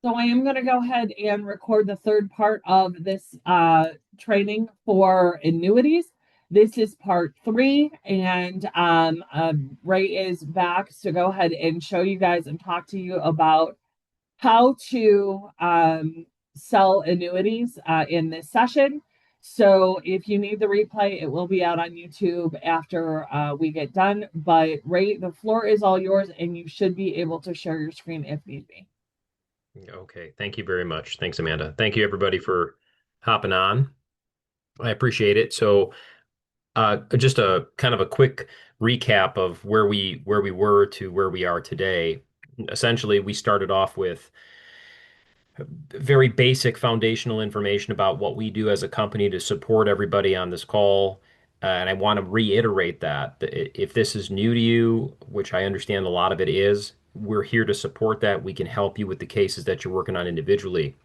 So I am going to go ahead and record the third part of this training for annuities. This is part three, and Ray is back to go ahead and show you guys and talk to you about how to sell annuities in this session. So if you need the replay, it will be out on YouTube after we get done. But Ray, the floor is all yours, and you should be able to share your screen if need be. Okay, thank you very much. Thanks, Amanda. Thank you everybody for hopping on. I appreciate it. So, just a kind of a quick recap of where we were to where we are today. Essentially, we started off with very basic foundational information about what we do as a company to support everybody on this call. And I want to reiterate that if this is new to you, which I understand a lot of it is, we're here to support that. We can help you with the cases that you're working on individually.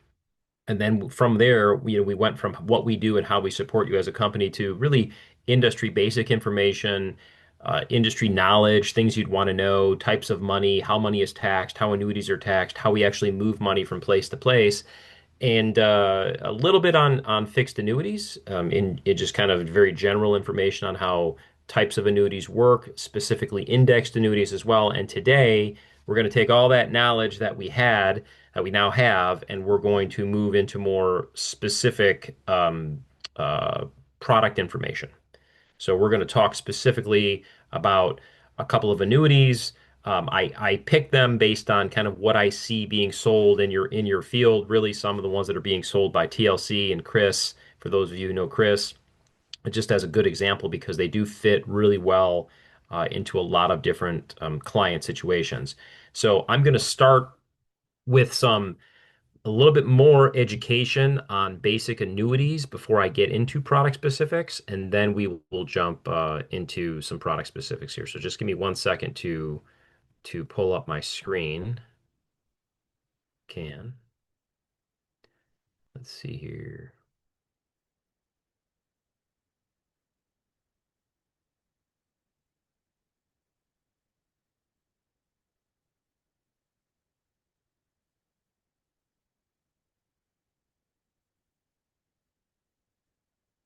And then from there, we went from what we do and how we support you as a company to really industry basic information, industry knowledge, things you'd want to know, types of money, how money is taxed, how annuities are taxed, how we actually move money from place to place, and a little bit on fixed annuities, in just kind of very general information on how types of annuities work, specifically indexed annuities as well. And today we're going to take all that knowledge that we now have, and we're going to move into more specific uh, product information. So we're going to talk specifically about a couple of annuities. I picked them based on kind of what I see being sold in your field. Really, some of the ones that are being sold by TLC and Chris. For those of you who know Chris, just as a good example because they do fit really well into a lot of different client situations. So I'm going to start with a little bit more education on basic annuities before I get into product specifics, and then we will jump into some product specifics here. So just give me 1 second to pull up my screen. Can. Let's see here.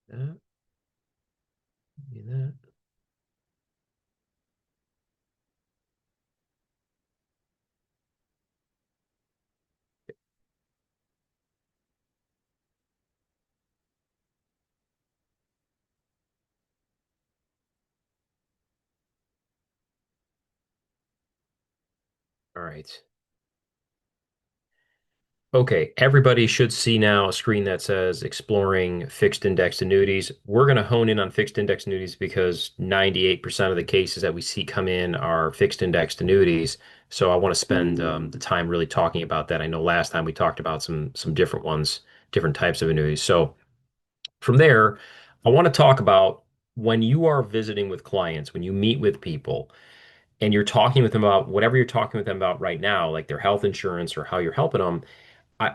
That, do that. All right. Okay, everybody should see now a screen that says exploring fixed index annuities. We're going to hone in on fixed index annuities because 98% of the cases that we see come in are fixed indexed annuities. So I want to spend the time really talking about that. I know last time we talked about some different ones, different types of annuities. So from there, I want to talk about when you are visiting with clients, when you meet with people, and you're talking with them about whatever you're talking with them about right now, like their health insurance or how you're helping them.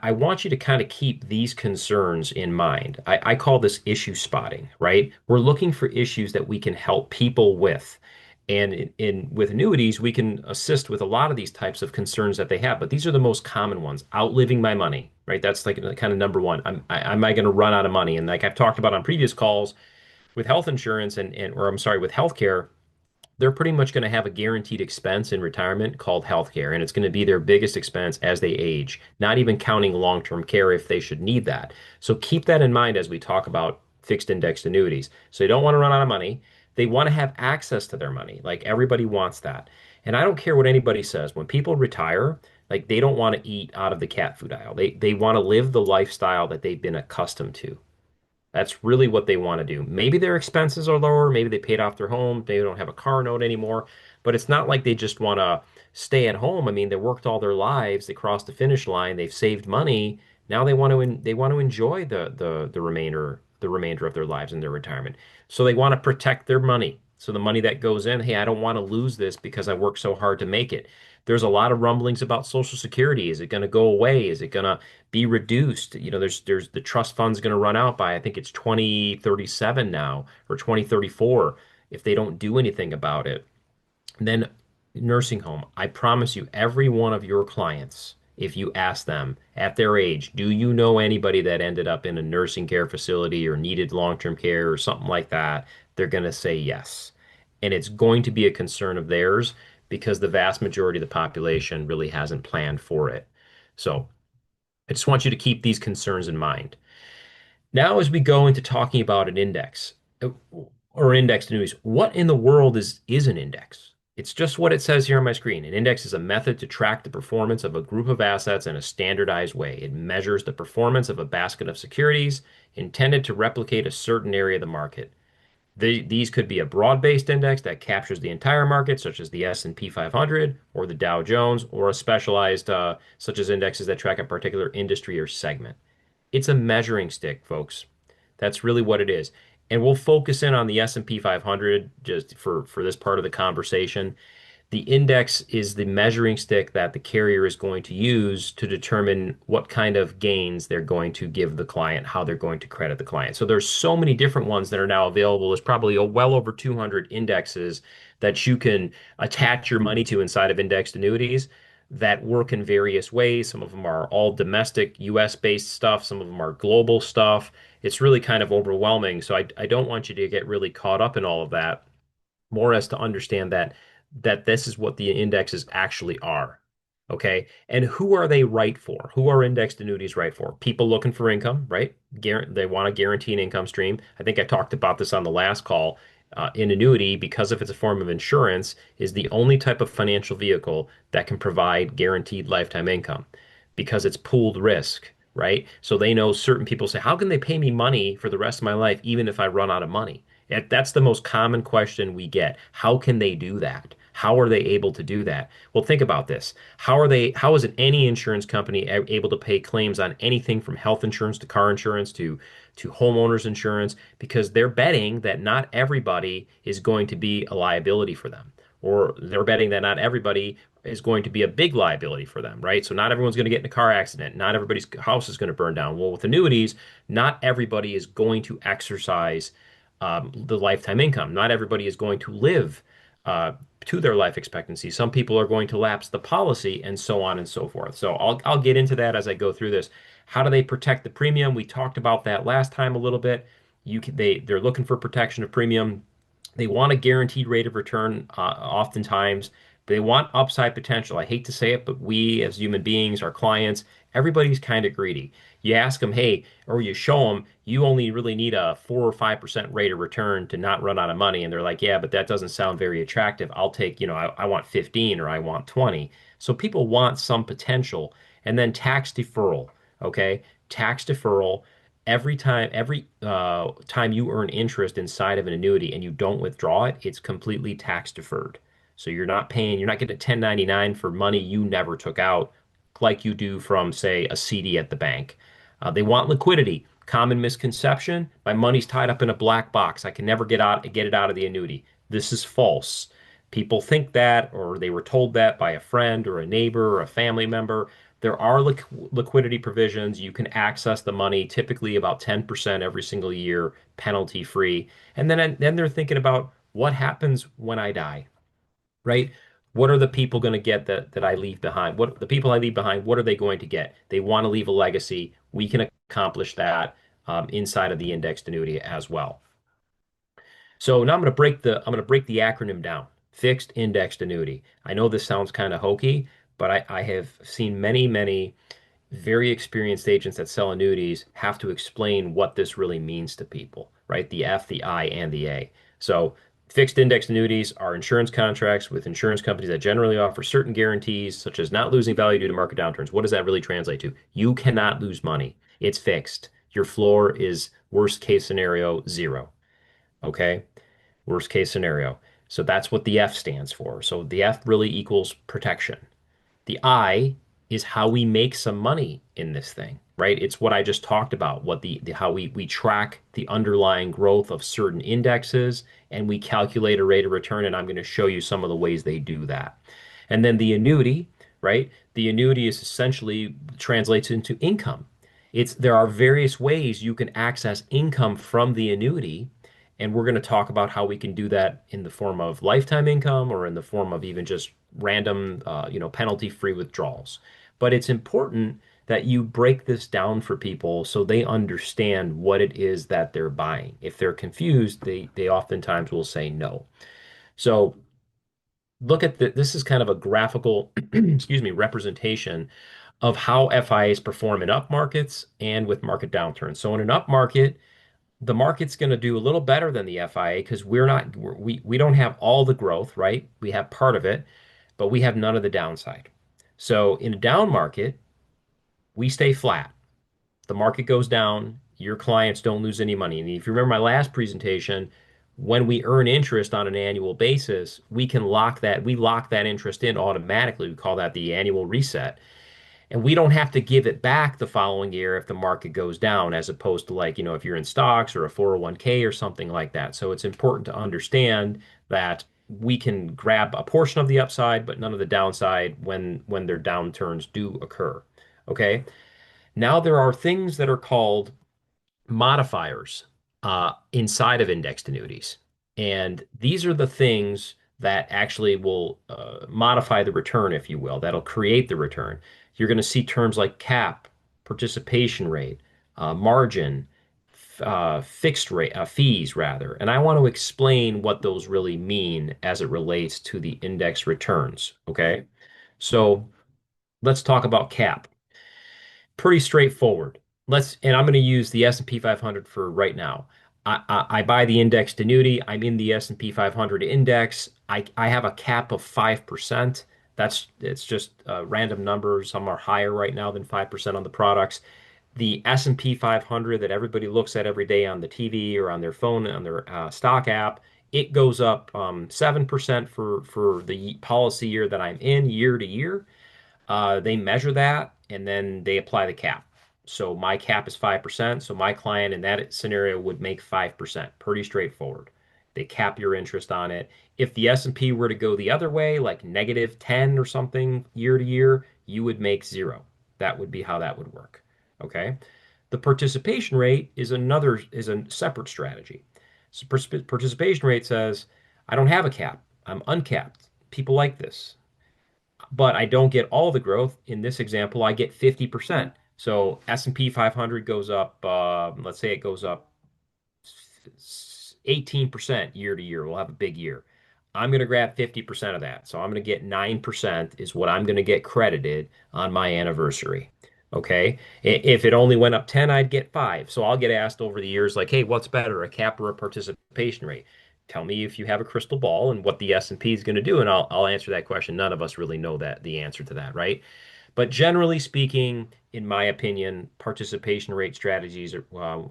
I want you to kind of keep these concerns in mind. I call this issue spotting, right? We're looking for issues that we can help people with. And with annuities, we can assist with a lot of these types of concerns that they have. But these are the most common ones. Outliving my money, right? That's like kind of number one. Am I going to run out of money? And like I've talked about on previous calls with health insurance or I'm sorry, with healthcare, they're pretty much going to have a guaranteed expense in retirement called healthcare, and it's going to be their biggest expense as they age, not even counting long-term care if they should need that. So keep that in mind as we talk about fixed indexed annuities. So they don't want to run out of money. They want to have access to their money. Like everybody wants that. And I don't care what anybody says. When people retire, like they don't want to eat out of the cat food aisle. They want to live the lifestyle that they've been accustomed to. That's really what they want to do. Maybe their expenses are lower. Maybe they paid off their home. Maybe they don't have a car note anymore. But it's not like they just want to stay at home. I mean, they worked all their lives. They crossed the finish line. They've saved money. Now they want to enjoy the remainder of their lives in their retirement. So they want to protect their money. So the money that goes in, hey, I don't want to lose this because I worked so hard to make it. There's a lot of rumblings about Social Security. Is it going to go away? Is it going to be reduced? There's the trust fund's going to run out by I think it's 2037 now or 2034 if they don't do anything about it. And then nursing home. I promise you, every one of your clients if you ask them at their age, do you know anybody that ended up in a nursing care facility or needed long-term care or something like that? They're going to say yes. And it's going to be a concern of theirs because the vast majority of the population really hasn't planned for it. So I just want you to keep these concerns in mind. Now, as we go into talking about an index or indexed annuities, what in the world is an index? It's just what it says here on my screen. An index is a method to track the performance of a group of assets in a standardized way. It measures the performance of a basket of securities intended to replicate a certain area of the market. These could be a broad-based index that captures the entire market, such as the S&P 500 or the Dow Jones, or a specialized, such as indexes that track a particular industry or segment. It's a measuring stick, folks. That's really what it is. And we'll focus in on the S&P 500 just for this part of the conversation. The index is the measuring stick that the carrier is going to use to determine what kind of gains they're going to give the client, how they're going to credit the client. So there's so many different ones that are now available. There's probably well over 200 indexes that you can attach your money to inside of indexed annuities that work in various ways. Some of them are all domestic US based stuff, some of them are global stuff. It's really kind of overwhelming. So I don't want you to get really caught up in all of that, more as to understand that this is what the indexes actually are. Okay. And who are they right for? Who are indexed annuities right for? People looking for income, right? They want to guarantee an income stream. I think I talked about this on the last call. An annuity, because if it's a form of insurance, is the only type of financial vehicle that can provide guaranteed lifetime income because it's pooled risk, right? So they know certain people say, how can they pay me money for the rest of my life, even if I run out of money? That's the most common question we get. How can they do that? How are they able to do that? Well, think about this. How is any insurance company able to pay claims on anything from health insurance to car insurance to homeowners insurance? Because they're betting that not everybody is going to be a liability for them, or they're betting that not everybody is going to be a big liability for them, right? So not everyone's going to get in a car accident. Not everybody's house is going to burn down. Well, with annuities, not everybody is going to exercise the lifetime income. Not everybody is going to live uh, to their life expectancy. Some people are going to lapse the policy, and so on and so forth. So I'll get into that as I go through this. How do they protect the premium? We talked about that last time a little bit. They're looking for protection of premium. They want a guaranteed rate of return, oftentimes. They want upside potential. I hate to say it, but we as human beings, our clients, everybody's kind of greedy. You ask them, hey, or you show them, you only really need a 4 or 5% rate of return to not run out of money. And they're like, yeah, but that doesn't sound very attractive. I'll take, I want 15 or I want 20. So people want some potential. And then tax deferral, okay? Tax deferral. Every time you earn interest inside of an annuity and you don't withdraw it, it's completely tax deferred. So you're not getting a 1099 for money you never took out like you do from, say, a CD at the bank. They want liquidity. Common misconception: my money's tied up in a black box. I can never get it out of the annuity. This is false. People think that, or they were told that by a friend or a neighbor or a family member. There are liquidity provisions. You can access the money, typically about 10% every single year, penalty free. And then they're thinking about what happens when I die, right? What are the people going to get that I leave behind? What the people I leave behind, what are they going to get? They want to leave a legacy. We can accomplish that inside of the indexed annuity as well. So now I'm going to break the acronym down. Fixed indexed annuity. I know this sounds kind of hokey, but I have seen many very experienced agents that sell annuities have to explain what this really means to people, right? The F, the I, and the A. So fixed index annuities are insurance contracts with insurance companies that generally offer certain guarantees, such as not losing value due to market downturns. What does that really translate to? You cannot lose money. It's fixed. Your floor is worst case scenario, zero. Okay? Worst case scenario. So that's what the F stands for. So the F really equals protection. The I is how we make some money in this thing, right? It's what I just talked about, what the how we track the underlying growth of certain indexes and we calculate a rate of return, and I'm going to show you some of the ways they do that. And then the annuity, right? The annuity is essentially translates into income. There are various ways you can access income from the annuity, and we're going to talk about how we can do that in the form of lifetime income or in the form of even just random, penalty-free withdrawals. But it's important that you break this down for people so they understand what it is that they're buying. If they're confused, they oftentimes will say no. So look at this is kind of a graphical, excuse me, representation of how FIAs perform in up markets and with market downturns. So in an up market, the market's going to do a little better than the FIA because we don't have all the growth, right? We have part of it, but we have none of the downside. So in a down market, we stay flat. The market goes down, your clients don't lose any money. And if you remember my last presentation, when we earn interest on an annual basis, we lock that interest in automatically. We call that the annual reset. And we don't have to give it back the following year if the market goes down, as opposed to like, if you're in stocks or a 401k or something like that. So it's important to understand that we can grab a portion of the upside, but none of the downside when their downturns do occur. Okay. Now there are things that are called modifiers inside of indexed annuities. And these are the things that actually will modify the return, if you will, that'll create the return. You're going to see terms like cap, participation rate, margin, fixed rate, fees rather. And I want to explain what those really mean as it relates to the index returns. Okay. So let's talk about cap. Pretty straightforward. And I'm going to use the S&P 500 for right now. I buy the indexed annuity. I'm in the S&P 500 index. I have a cap of 5%. It's just random numbers. Some are higher right now than 5% on the products. The S&P 500 that everybody looks at every day on the TV or on their phone, on their stock app, it goes up 7% for the policy year that I'm in year to year. They measure that and then they apply the cap. So my cap is 5%. So my client in that scenario would make 5%. Pretty straightforward. They cap your interest on it. If the S&P were to go the other way, like negative 10 or something year to year, you would make zero. That would be how that would work. Okay. The participation rate is a separate strategy. So participation rate says, I don't have a cap. I'm uncapped. People like this, but I don't get all the growth. In this example, I get 50%. So S&P 500 goes up, let's say it goes up 18% year to year. We'll have a big year. I'm going to grab 50% of that. So I'm going to get 9% is what I'm going to get credited on my anniversary. Okay. If it only went up 10, I'd get 5. So I'll get asked over the years like, hey, what's better, a cap or a participation rate? Tell me if you have a crystal ball and what the S&P is going to do, and I'll answer that question. None of us really know the answer to that, right? But generally speaking, in my opinion, participation rate strategies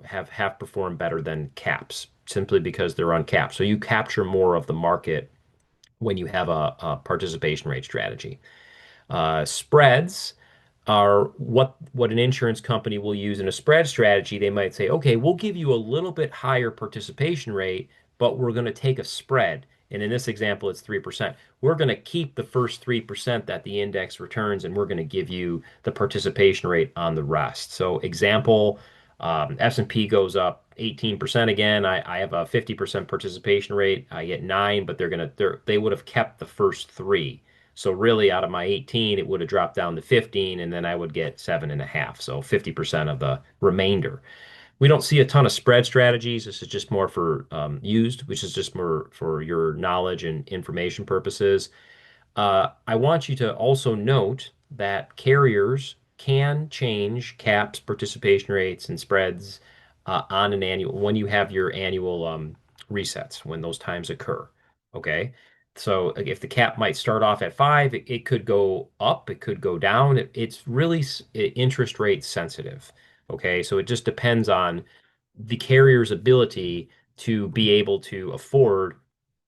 have performed better than caps simply because they're uncapped. So you capture more of the market when you have a participation rate strategy. Spreads are what an insurance company will use in a spread strategy. They might say, okay, we'll give you a little bit higher participation rate, but we're going to take a spread. And in this example, it's 3%. We're going to keep the first 3% that the index returns, and we're going to give you the participation rate on the rest. So example, S&P goes up 18% again. I have a 50% participation rate. I get 9, but they would have kept the first 3. So really out of my 18, it would have dropped down to 15, and then I would get 7.5. So 50% of the remainder. We don't see a ton of spread strategies. This is just more for which is just more for your knowledge and information purposes. I want you to also note that carriers can change caps, participation rates, and spreads on an annual when you have your annual resets when those times occur. Okay. So if the cap might start off at 5, it could go up, it could go down. It's really interest rate sensitive. Okay. So it just depends on the carrier's ability to be able to afford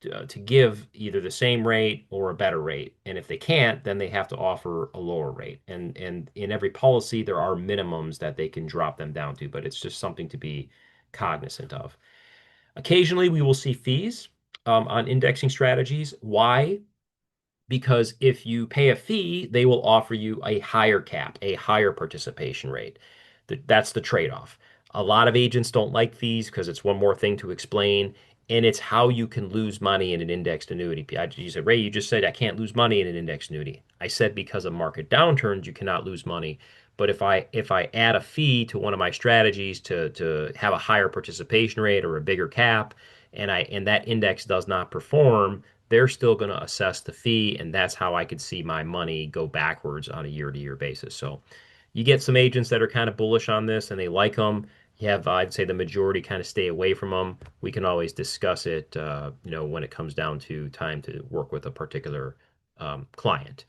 to give either the same rate or a better rate. And if they can't, then they have to offer a lower rate. And in every policy, there are minimums that they can drop them down to, but it's just something to be cognizant of. Occasionally, we will see fees on indexing strategies. Why? Because if you pay a fee, they will offer you a higher cap, a higher participation rate. That's the trade-off. A lot of agents don't like fees because it's one more thing to explain. And it's how you can lose money in an indexed annuity. You said, Ray, you just said I can't lose money in an indexed annuity. I said because of market downturns, you cannot lose money. But if I add a fee to one of my strategies to have a higher participation rate or a bigger cap, and that index does not perform, they're still going to assess the fee, and that's how I could see my money go backwards on a year-to-year basis. So you get some agents that are kind of bullish on this and they like them. You have, I'd say, the majority kind of stay away from them. We can always discuss it, when it comes down to time to work with a particular client.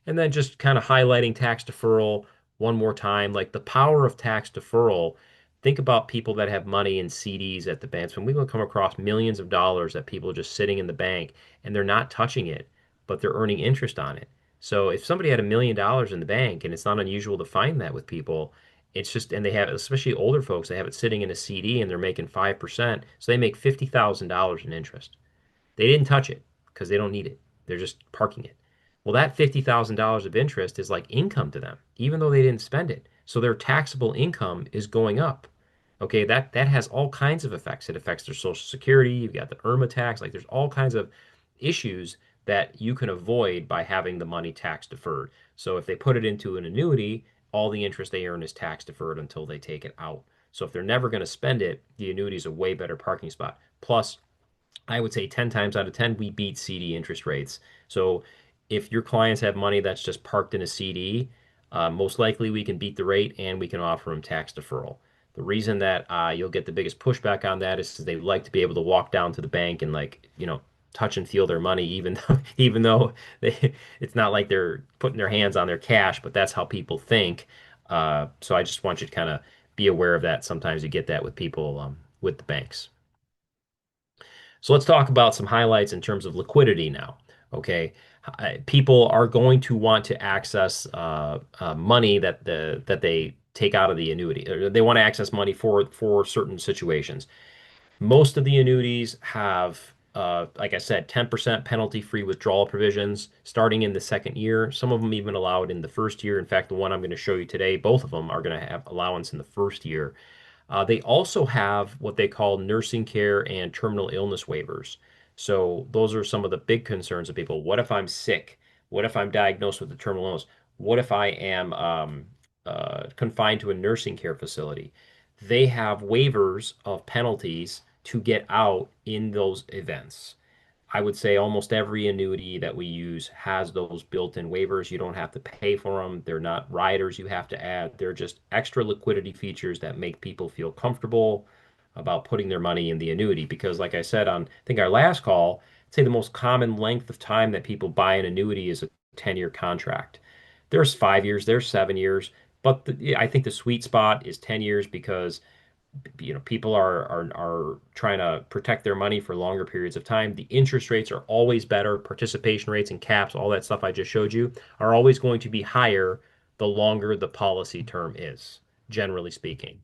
And then just kind of highlighting tax deferral one more time, like the power of tax deferral. Think about people that have money in CDs at the banks. When we will come across millions of dollars that people are just sitting in the bank and they're not touching it, but they're earning interest on it. So if somebody had $1 million in the bank, and it's not unusual to find that with people, it's just, and they have, especially older folks, they have it sitting in a CD and they're making 5%. So they make $50,000 in interest. They didn't touch it because they don't need it. They're just parking it. Well, that $50,000 of interest is like income to them, even though they didn't spend it. So their taxable income is going up. Okay, that has all kinds of effects. It affects their Social Security. You've got the IRMA tax. Like there's all kinds of issues that you can avoid by having the money tax deferred. So if they put it into an annuity, all the interest they earn is tax deferred until they take it out. So if they're never going to spend it, the annuity is a way better parking spot. Plus, I would say 10 times out of 10, we beat CD interest rates. So if your clients have money that's just parked in a CD, most likely we can beat the rate and we can offer them tax deferral. The reason that you'll get the biggest pushback on that is because they like to be able to walk down to the bank and touch and feel their money, even though it's not like they're putting their hands on their cash, but that's how people think. So I just want you to kind of be aware of that. Sometimes you get that with people with the banks. So let's talk about some highlights in terms of liquidity now. Okay, people are going to want to access money that they take out of the annuity. Or they want to access money for certain situations. Most of the annuities have, like I said, 10% penalty-free withdrawal provisions starting in the second year. Some of them even allow it in the first year. In fact, the one I'm going to show you today, both of them are going to have allowance in the first year. They also have what they call nursing care and terminal illness waivers. So those are some of the big concerns of people. What if I'm sick? What if I'm diagnosed with a terminal illness? What if I am confined to a nursing care facility? They have waivers of penalties to get out in those events. I would say almost every annuity that we use has those built-in waivers. You don't have to pay for them. They're not riders you have to add. They're just extra liquidity features that make people feel comfortable about putting their money in the annuity. Because like I said on, I think our last call, I'd say the most common length of time that people buy an annuity is a 10-year contract. There's 5 years, there's 7 years, but I think the sweet spot is 10 years because people are trying to protect their money for longer periods of time. The interest rates are always better. Participation rates and caps, all that stuff I just showed you, are always going to be higher the longer the policy term is, generally speaking.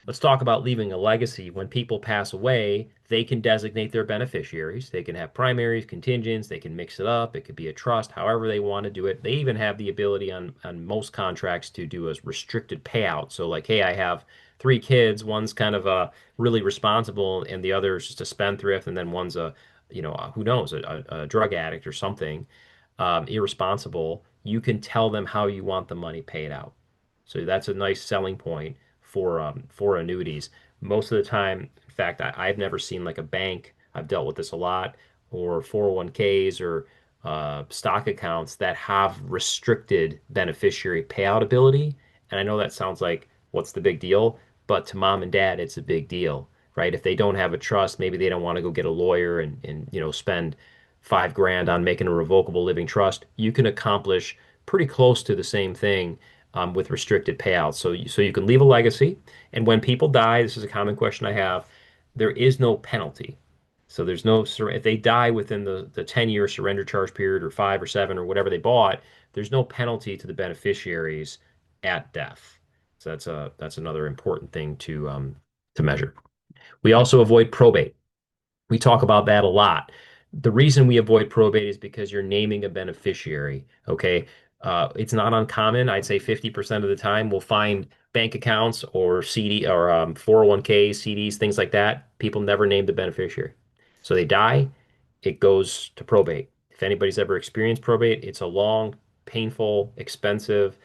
Let's talk about leaving a legacy. When people pass away, they can designate their beneficiaries. They can have primaries, contingents, they can mix it up. It could be a trust, however they want to do it. They even have the ability on most contracts to do a restricted payout. So like, hey, I have 3 kids. One's kind of really responsible and the other is just a spendthrift. And then one's who knows, a drug addict or something, irresponsible. You can tell them how you want the money paid out. So that's a nice selling point for annuities. Most of the time, in fact, I've never seen like a bank. I've dealt with this a lot, or 401ks or stock accounts that have restricted beneficiary payout ability. And I know that sounds like what's the big deal, but to mom and dad, it's a big deal, right? If they don't have a trust, maybe they don't want to go get a lawyer and spend 5 grand on making a revocable living trust. You can accomplish pretty close to the same thing with restricted payouts. So you can leave a legacy. And when people die, this is a common question I have, there is no penalty. So there's no, if they die within the 10-year surrender charge period or 5 or 7 or whatever they bought, there's no penalty to the beneficiaries at death. So that's another important thing to measure. We also avoid probate. We talk about that a lot. The reason we avoid probate is because you're naming a beneficiary. Okay. It's not uncommon. I'd say 50% of the time we'll find bank accounts or CD or 401ks, CDs, things like that, people never name the beneficiary. So they die, it goes to probate. If anybody's ever experienced probate, it's a long, painful, expensive,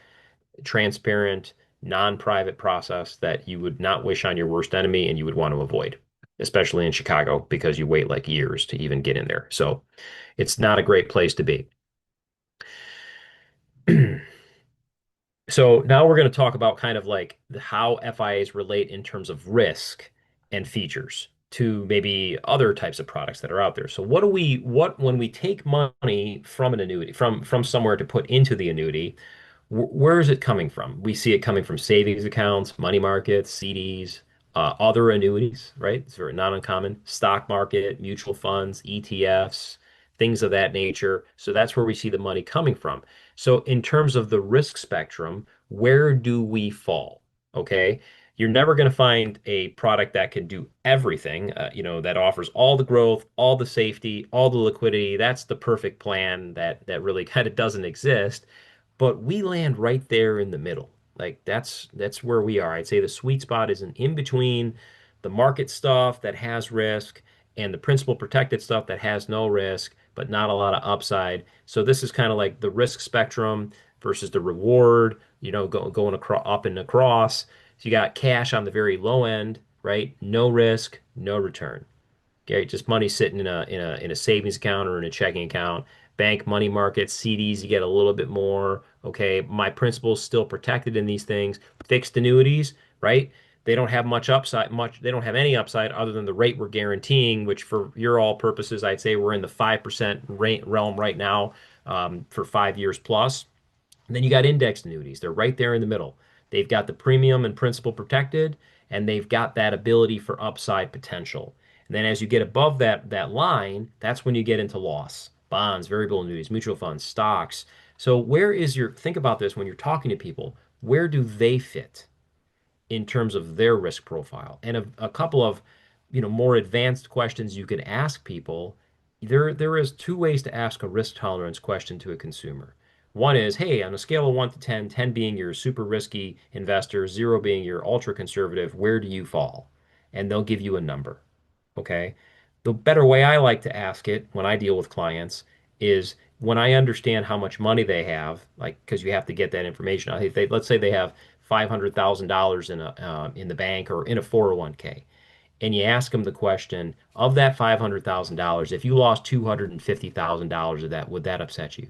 transparent, non-private process that you would not wish on your worst enemy and you would want to avoid, especially in Chicago because you wait like years to even get in there. So it's not a great place to be. So now we're going to talk about kind of like how FIAs relate in terms of risk and features to maybe other types of products that are out there. So what when we take money from an annuity, from somewhere to put into the annuity, where is it coming from? We see it coming from savings accounts, money markets, CDs, other annuities, right? It's very not uncommon. Stock market, mutual funds, ETFs, things of that nature. So that's where we see the money coming from. So in terms of the risk spectrum, where do we fall? Okay. You're never going to find a product that can do everything, that offers all the growth, all the safety, all the liquidity. That's the perfect plan that really kind of doesn't exist, but we land right there in the middle. Like that's where we are. I'd say the sweet spot is in between the market stuff that has risk and the principal protected stuff that has no risk, but not a lot of upside. So this is kind of like the risk spectrum versus the reward, going across up and across. So you got cash on the very low end, right? No risk, no return. Okay, just money sitting in a savings account or in a checking account. Bank, money markets, CDs, you get a little bit more. Okay, my principal is still protected in these things. Fixed annuities, right? They don't have much upside, they don't have any upside other than the rate we're guaranteeing, which for your all purposes, I'd say we're in the 5% rate realm right now, for 5 years plus. And then you got indexed annuities. They're right there in the middle. They've got the premium and principal protected, and they've got that ability for upside potential. And then as you get above that line, that's when you get into loss. Bonds, variable annuities, mutual funds, stocks. So think about this when you're talking to people, where do they fit in terms of their risk profile? And a couple of, more advanced questions you can ask people. There is two ways to ask a risk tolerance question to a consumer. One is, hey, on a scale of 1 to 10, 10 being your super risky investor, 0 being your ultra conservative, where do you fall? And they'll give you a number. Okay. The better way I like to ask it when I deal with clients is when I understand how much money they have, like, because you have to get that information. Let's say they have $500,000 in the bank or in a 401k, and you ask them the question of that $500,000, if you lost $250,000 of that, would that upset you?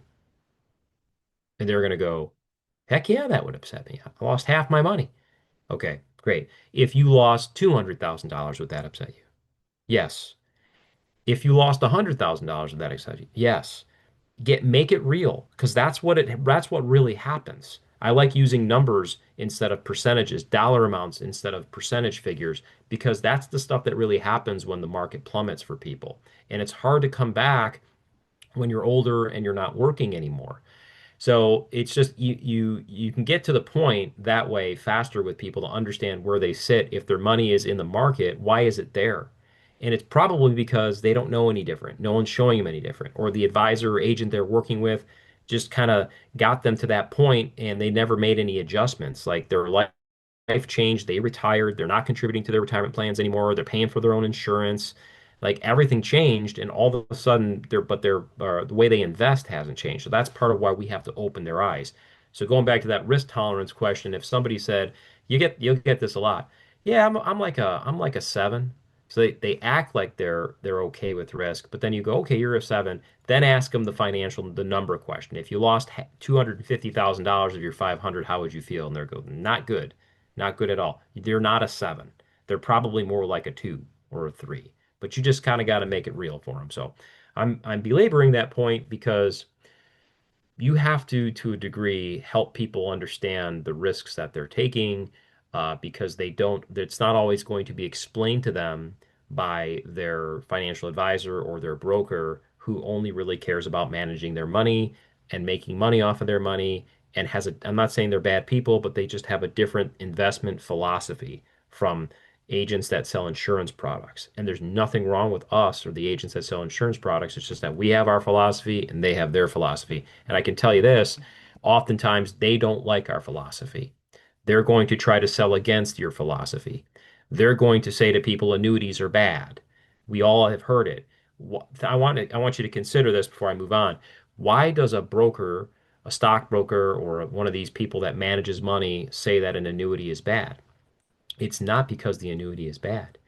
And they're going to go, heck yeah, that would upset me. I lost half my money. Okay, great. If you lost $200,000, would that upset you? Yes. If you lost $100,000 of that exciting, yes, make it real because that's what really happens. I like using numbers instead of percentages, dollar amounts instead of percentage figures, because that's the stuff that really happens when the market plummets for people. And it's hard to come back when you're older and you're not working anymore. So it's just you can get to the point that way faster with people to understand where they sit. If their money is in the market, why is it there? And it's probably because they don't know any different. No one's showing them any different. Or the advisor or agent they're working with just kind of got them to that point and they never made any adjustments. Like their life changed, they retired, they're not contributing to their retirement plans anymore, they're paying for their own insurance. Like everything changed, and all of a sudden, the way they invest hasn't changed. So that's part of why we have to open their eyes. So going back to that risk tolerance question, if somebody said, you'll get this a lot. Yeah, I'm like a 7. So they act like they're okay with risk, but then you go, okay, you're a 7. Then ask them the number question. If you lost $250,000 of your 500, how would you feel? And they're go, not good. Not good at all. They're not a 7. They're probably more like a 2 or a 3. But you just kind of got to make it real for them. So I'm belaboring that point because you have to a degree, help people understand the risks that they're taking, because it's not always going to be explained to them by their financial advisor or their broker who only really cares about managing their money and making money off of their money and I'm not saying they're bad people, but they just have a different investment philosophy from agents that sell insurance products. And there's nothing wrong with us or the agents that sell insurance products. It's just that we have our philosophy and they have their philosophy. And I can tell you this, oftentimes they don't like our philosophy. They're going to try to sell against your philosophy. They're going to say to people, annuities are bad. We all have heard it. I want you to consider this before I move on. Why does a broker, a stockbroker, or one of these people that manages money say that an annuity is bad? It's not because the annuity is bad.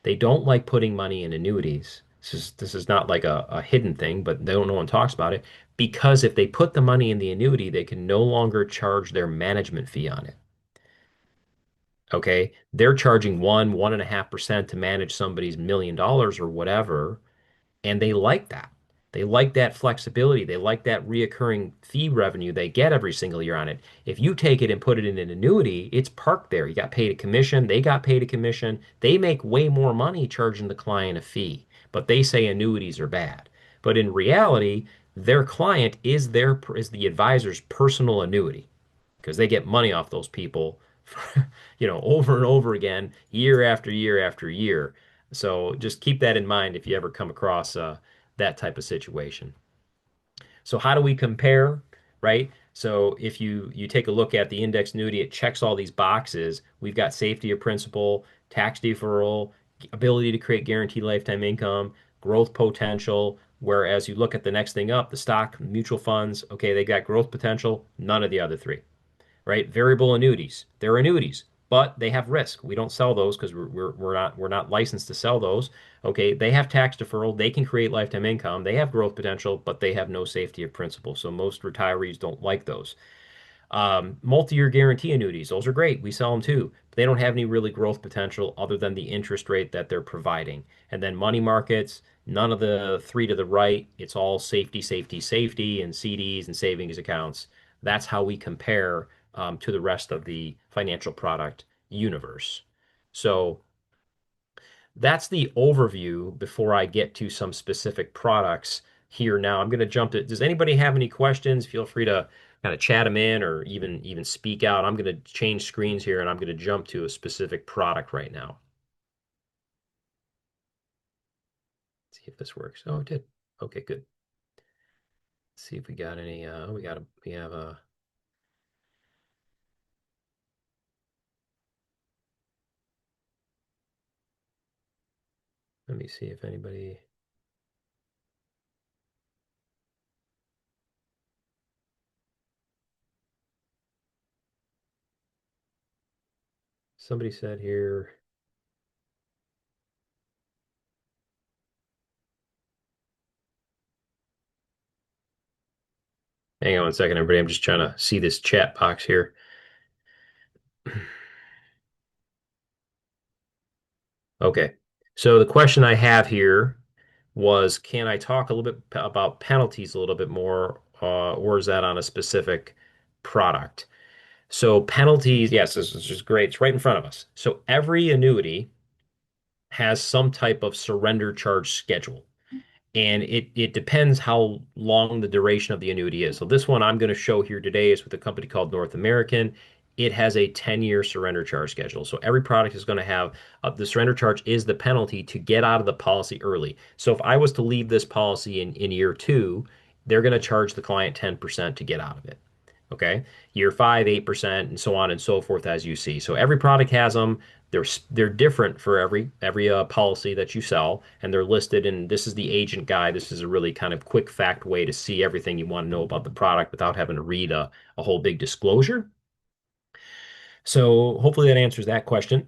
They don't like putting money in annuities. This is not like a hidden thing, but they don't no one talks about it because if they put the money in the annuity, they can no longer charge their management fee on it. Okay, they're charging 1.5% to manage somebody's $1 million or whatever, and they like that. They like that flexibility. They like that reoccurring fee revenue they get every single year on it. If you take it and put it in an annuity, it's parked there. You got paid a commission. They got paid a commission. They make way more money charging the client a fee, but they say annuities are bad. But in reality, their client is the advisor's personal annuity because they get money off those people, for, over and over again, year after year after year. So just keep that in mind if you ever come across that type of situation. So how do we compare, right? So if you take a look at the index annuity, it checks all these boxes. We've got safety of principal, tax deferral, ability to create guaranteed lifetime income, growth potential. Whereas you look at the next thing up, the stock mutual funds, okay, they got growth potential, none of the other three, right? Variable annuities. They're annuities, but they have risk. We don't sell those because we're not licensed to sell those. Okay, they have tax deferral. They can create lifetime income. They have growth potential, but they have no safety of principal. So most retirees don't like those. Multi-year guarantee annuities, those are great. We sell them too. But they don't have any really growth potential other than the interest rate that they're providing. And then money markets, none of the three to the right. It's all safety, safety, safety, and CDs and savings accounts. That's how we compare to the rest of the financial product universe. So that's the overview before I get to some specific products here now. I'm going to jump to, does anybody have any questions? Feel free to kind of chat them in or even speak out. I'm going to change screens here and I'm going to jump to a specific product right now. Let's see if this works. Oh, it did. Okay, good. Let's see if we got any we have a let me see if anybody somebody said here. Hang on one second, everybody. I'm just trying to see this chat box here. Okay. So the question I have here was, can I talk a little bit about penalties a little bit more, or is that on a specific product? So penalties, yes, this is just great. It's right in front of us. So every annuity has some type of surrender charge schedule. And it depends how long the duration of the annuity is. So this one I'm going to show here today is with a company called North American. It has a 10-year surrender charge schedule. So every product is going to have the surrender charge is the penalty to get out of the policy early. So if I was to leave this policy in year two, they're going to charge the client 10% to get out of it. Okay. Year five, 8%, and so on and so forth as you see. So every product has them. They're different for every policy that you sell, and they're listed. And this is the agent guide. This is a really kind of quick fact way to see everything you want to know about the product without having to read a whole big disclosure. So hopefully that answers that question.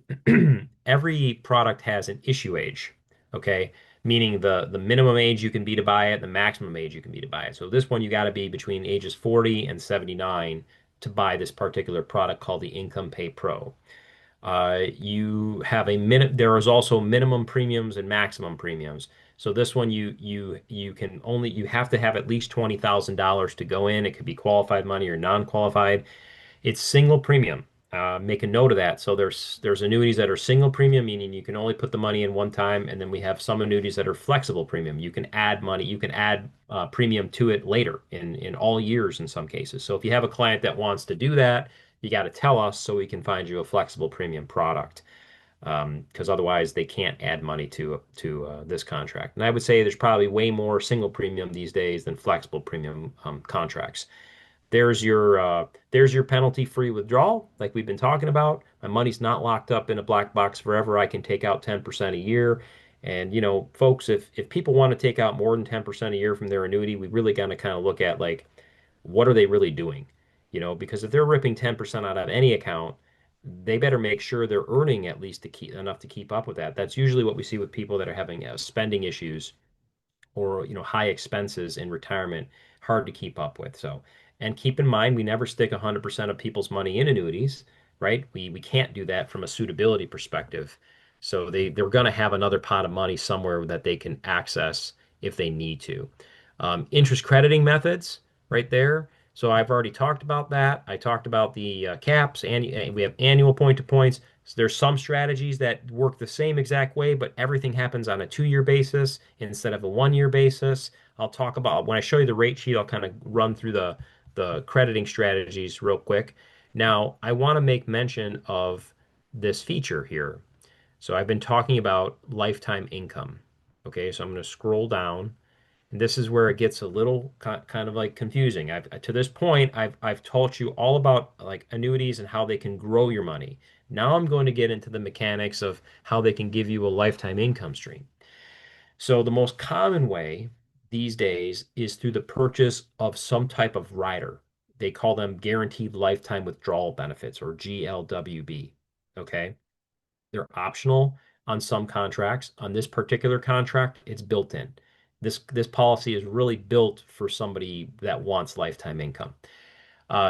Every product has an issue age, okay? Meaning the minimum age you can be to buy it, the maximum age you can be to buy it. So this one you got to be between ages 40 and 79 to buy this particular product called the Income Pay Pro. You have a minute. There is also minimum premiums and maximum premiums. So this one you have to have at least $20,000 to go in. It could be qualified money or non-qualified. It's single premium. Make a note of that. So there's annuities that are single premium, meaning you can only put the money in one time, and then we have some annuities that are flexible premium. You can add money, you can add premium to it later in all years in some cases. So if you have a client that wants to do that, you got to tell us so we can find you a flexible premium product. Because otherwise they can't add money to this contract. And I would say there's probably way more single premium these days than flexible premium contracts. There's your penalty-free withdrawal, like we've been talking about. My money's not locked up in a black box forever. I can take out 10% a year. And folks, if people want to take out more than 10% a year from their annuity, we really got to kind of look at like what are they really doing? Because if they're ripping 10% out of any account, they better make sure they're earning at least to keep enough to keep up with that. That's usually what we see with people that are having spending issues or high expenses in retirement, hard to keep up with. So, and keep in mind, we never stick 100% of people's money in annuities, right? We can't do that from a suitability perspective. So they're going to have another pot of money somewhere that they can access if they need to. Interest crediting methods right there. So I've already talked about that. I talked about the caps, and we have annual point to points. So there's some strategies that work the same exact way, but everything happens on a 2-year basis instead of a 1-year basis. I'll talk about when I show you the rate sheet, I'll kind of run through the crediting strategies real quick. Now, I want to make mention of this feature here. So I've been talking about lifetime income. Okay, so I'm going to scroll down. And this is where it gets a little kind of like confusing. To this point, I've taught you all about like annuities and how they can grow your money. Now I'm going to get into the mechanics of how they can give you a lifetime income stream. So the most common way these days is through the purchase of some type of rider. They call them guaranteed lifetime withdrawal benefits or GLWB. Okay. They're optional on some contracts. On this particular contract, it's built in. This policy is really built for somebody that wants lifetime income.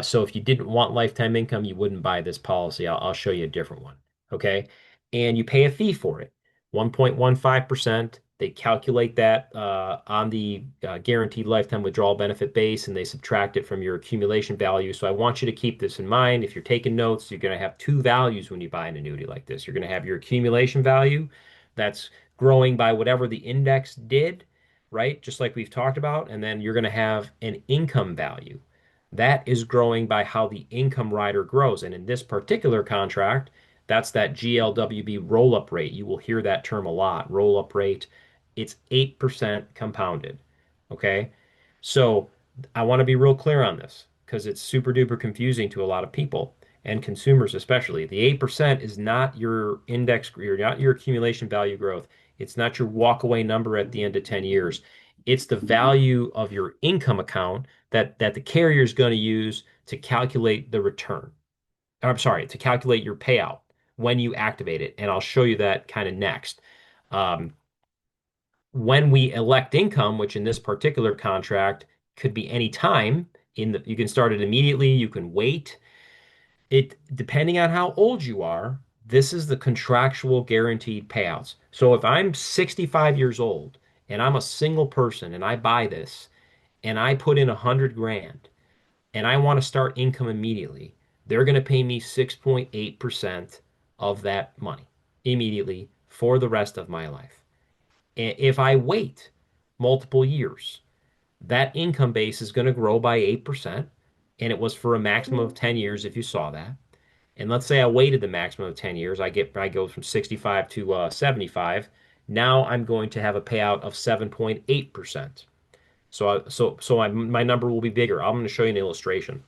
So if you didn't want lifetime income, you wouldn't buy this policy. I'll show you a different one. Okay. And you pay a fee for it, 1.15%. They calculate that on the guaranteed lifetime withdrawal benefit base and they subtract it from your accumulation value. So I want you to keep this in mind. If you're taking notes, you're going to have two values when you buy an annuity like this. You're going to have your accumulation value that's growing by whatever the index did, right? Just like we've talked about. And then you're going to have an income value that is growing by how the income rider grows. And in this particular contract, that's that GLWB roll-up rate. You will hear that term a lot, roll-up rate. It's 8% compounded. Okay. So I want to be real clear on this because it's super duper confusing to a lot of people and consumers especially. The 8% is not your index, not your accumulation value growth. It's not your walkaway number at the end of 10 years. It's the value of your income account that the carrier is going to use to calculate the return. I'm sorry, to calculate your payout when you activate it. And I'll show you that kind of next. Um, when we elect income, which in this particular contract could be any time you can start it immediately, you can wait. It depending on how old you are, this is the contractual guaranteed payouts. So if I'm 65 years old and I'm a single person and I buy this and I put in 100 grand and I want to start income immediately, they're going to pay me 6.8% of that money immediately for the rest of my life. If I wait multiple years, that income base is going to grow by 8%. And it was for a maximum of 10 years if you saw that. And let's say I waited the maximum of 10 years. I go from 65 to 75. Now I'm going to have a payout of 7.8%. My number will be bigger. I'm going to show you an illustration.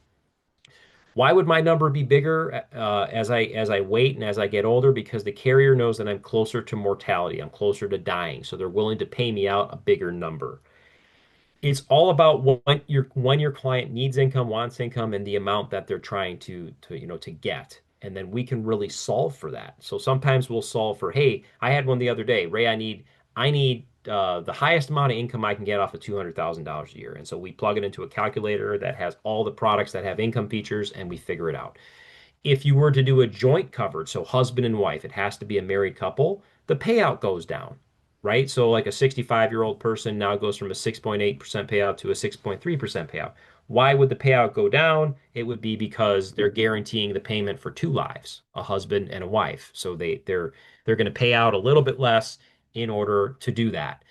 Why would my number be bigger as I wait and as I get older? Because the carrier knows that I'm closer to mortality. I'm closer to dying, so they're willing to pay me out a bigger number. It's all about when your client needs income, wants income, and the amount that they're trying to get. And then we can really solve for that. So sometimes we'll solve for, hey, I had one the other day, Ray, I need the highest amount of income I can get off of $200,000 a year. And so we plug it into a calculator that has all the products that have income features and we figure it out. If you were to do a joint covered, so husband and wife, it has to be a married couple, the payout goes down, right? So like a 65-year-old person now goes from a 6.8% payout to a 6.3% payout. Why would the payout go down? It would be because they're guaranteeing the payment for two lives, a husband and a wife. So they're going to pay out a little bit less in order to do that.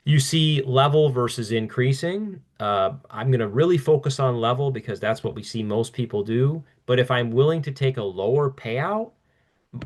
You see level versus increasing. I'm going to really focus on level because that's what we see most people do. But if I'm willing to take a lower payout,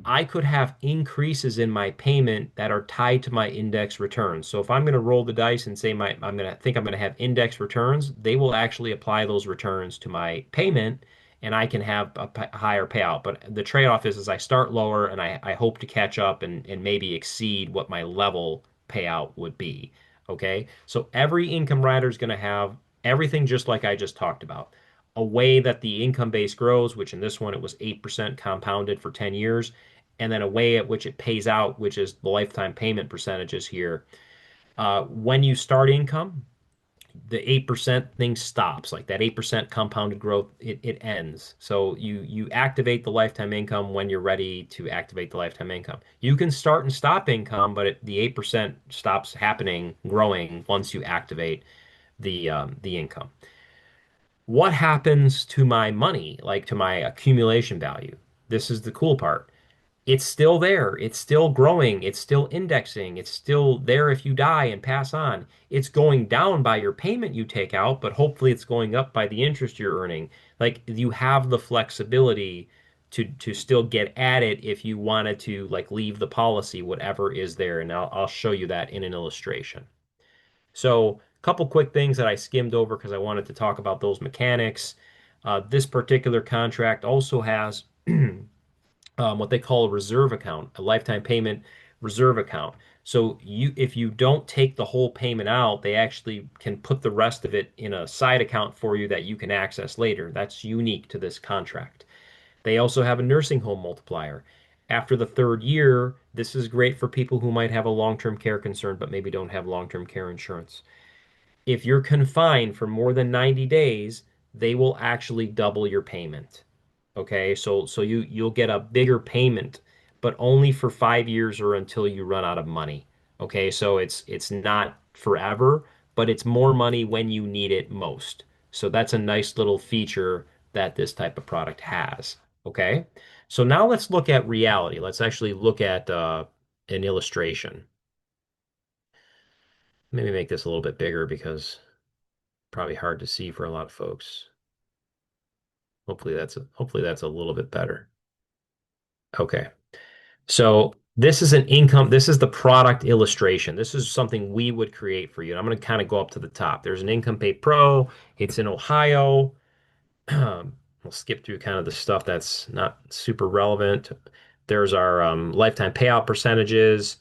I could have increases in my payment that are tied to my index returns. So if I'm going to roll the dice and say I'm going to have index returns, they will actually apply those returns to my payment and I can have a higher payout. But the trade-off is I start lower and I hope to catch up and maybe exceed what my level payout would be. Okay. So every income rider is going to have everything just like I just talked about. A way that the income base grows, which in this one it was 8% compounded for 10 years, and then a way at which it pays out, which is the lifetime payment percentages here. When you start income, the 8% thing stops. Like that 8% compounded growth, it ends. So you activate the lifetime income when you're ready to activate the lifetime income. You can start and stop income, but the 8% stops happening, growing once you activate the income. What happens to my money, like to my accumulation value? This is the cool part. It's still there. It's still growing. It's still indexing. It's still there if you die and pass on. It's going down by your payment you take out, but hopefully it's going up by the interest you're earning. Like you have the flexibility to still get at it if you wanted to like leave the policy, whatever is there. And I'll show you that in an illustration. So, a couple quick things that I skimmed over because I wanted to talk about those mechanics. This particular contract also has what they call a reserve account, a lifetime payment reserve account. So if you don't take the whole payment out, they actually can put the rest of it in a side account for you that you can access later. That's unique to this contract. They also have a nursing home multiplier. After the third year, this is great for people who might have a long-term care concern but maybe don't have long-term care insurance. If you're confined for more than 90 days, they will actually double your payment. Okay, so you'll get a bigger payment, but only for 5 years or until you run out of money. Okay, so it's not forever, but it's more money when you need it most. So that's a nice little feature that this type of product has. Okay, so now let's look at reality. Let's actually look at an illustration. Maybe make this a little bit bigger because probably hard to see for a lot of folks. Hopefully that's a little bit better. Okay. So this is an income, this is the product illustration. This is something we would create for you. And I'm going to kind of go up to the top. There's an Income Pay Pro. It's in Ohio. We'll skip through kind of the stuff that's not super relevant. There's our lifetime payout percentages.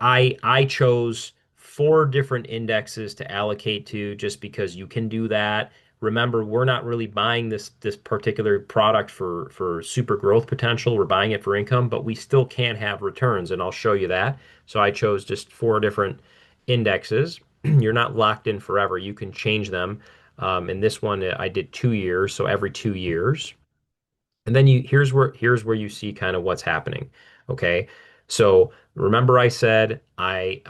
I chose four different indexes to allocate to just because you can do that. Remember, we're not really buying this particular product for super growth potential. We're buying it for income, but we still can have returns, and I'll show you that. So I chose just four different indexes. You're not locked in forever. You can change them. In this one, I did 2 years, so every 2 years. And then here's where you see kind of what's happening. Okay. So remember I said my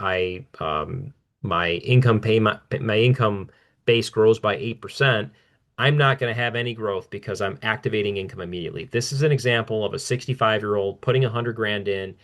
my income base grows by 8%. I'm not going to have any growth because I'm activating income immediately. This is an example of a 65-year-old putting 100 grand in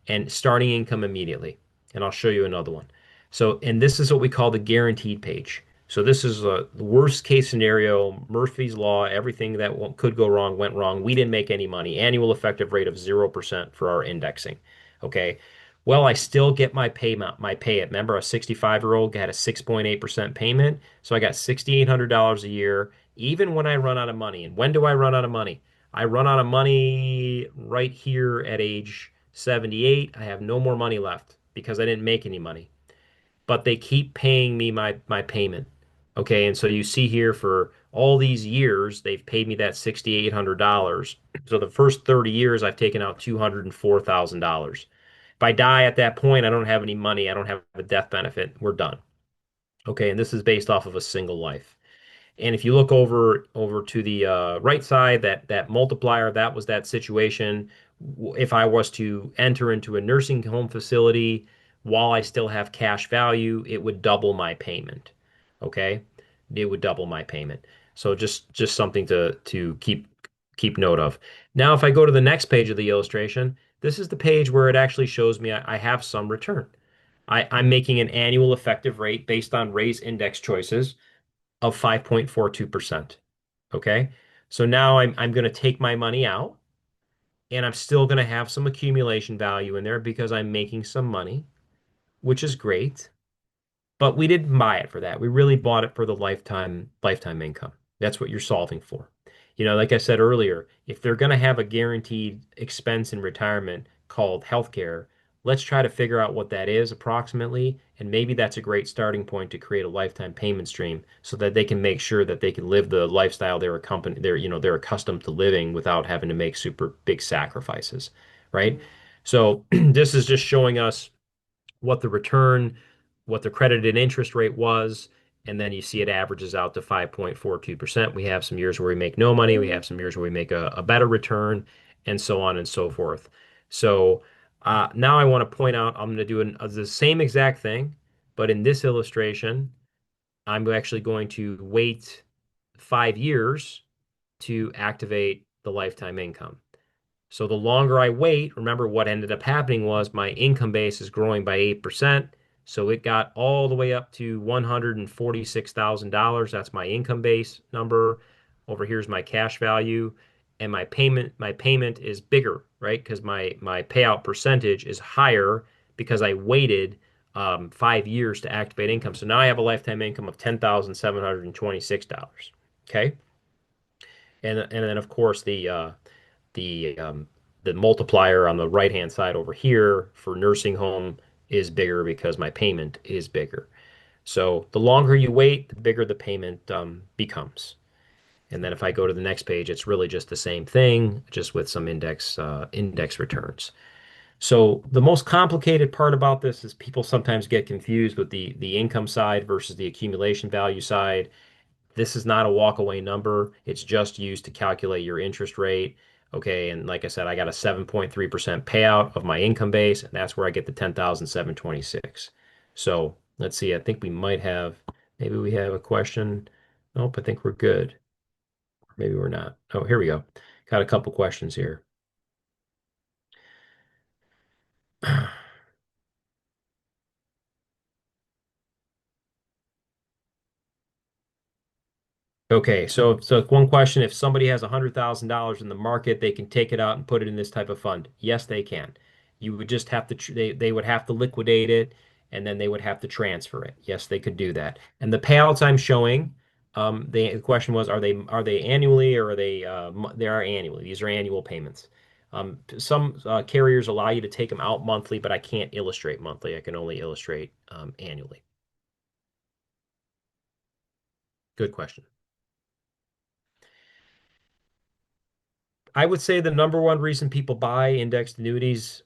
and starting income immediately. And I'll show you another one. So, and this is what we call the guaranteed page. So this is the worst case scenario, Murphy's Law, everything that could go wrong went wrong. We didn't make any money. Annual effective rate of 0% for our indexing. Okay. Well, I still get my payment, my pay it. Remember, a 65-year-old had a 6.8% payment. So I got $6,800 a year, even when I run out of money. And when do I run out of money? I run out of money right here at age 78. I have no more money left because I didn't make any money, but they keep paying me my payment. Okay, and so you see here for all these years, they've paid me that $6,800. So the first 30 years, I've taken out $204,000. If I die at that point, I don't have any money. I don't have a death benefit. We're done. Okay, and this is based off of a single life. And if you look over to the right side, that multiplier, that was that situation. If I was to enter into a nursing home facility while I still have cash value, it would double my payment. Okay, it would double my payment. So just something to keep note of. Now, if I go to the next page of the illustration, this is the page where it actually shows me I have some return. I'm making an annual effective rate based on raise index choices of 5.42%. Okay. So now I'm going to take my money out and I'm still going to have some accumulation value in there because I'm making some money, which is great. But we didn't buy it for that. We really bought it for the lifetime income. That's what you're solving for. Like I said earlier, if they're going to have a guaranteed expense in retirement called healthcare, let's try to figure out what that is approximately, and maybe that's a great starting point to create a lifetime payment stream so that they can make sure that they can live the lifestyle they're accustomed to living without having to make super big sacrifices, right? So this is just showing us what the return, what the credited interest rate was, and then you see it averages out to 5.42%. We have some years where we make no money, we have some years where we make a better return, and so on and so forth. So now I want to point out I'm going to do the same exact thing, but in this illustration, I'm actually going to wait 5 years to activate the lifetime income. So the longer I wait, remember what ended up happening was my income base is growing by 8%. So it got all the way up to $146,000. That's my income base number. Over here's my cash value. And my payment is bigger, right? Because my payout percentage is higher because I waited 5 years to activate income. So now I have a lifetime income of $10,726. Okay. And then of course the the multiplier on the right hand side over here for nursing home is bigger because my payment is bigger. So the longer you wait, the bigger the payment becomes. And then if I go to the next page, it's really just the same thing, just with some index returns. So the most complicated part about this is people sometimes get confused with the income side versus the accumulation value side. This is not a walkaway number. It's just used to calculate your interest rate. Okay. And like I said, I got a 7.3% payout of my income base, and that's where I get the 10,726. So let's see. I think maybe we have a question. Nope, I think we're good. Maybe we're not. Oh, here we go. Got a couple questions here. Okay, so one question, if somebody has $100,000 in the market, they can take it out and put it in this type of fund. Yes, they can. You would just have to they would have to liquidate it and then they would have to transfer it. Yes, they could do that. And the payouts I'm showing, the question was, are they annually or they are annually. These are annual payments. Some carriers allow you to take them out monthly, but I can't illustrate monthly. I can only illustrate annually. Good question. I would say the number one reason people buy indexed annuities,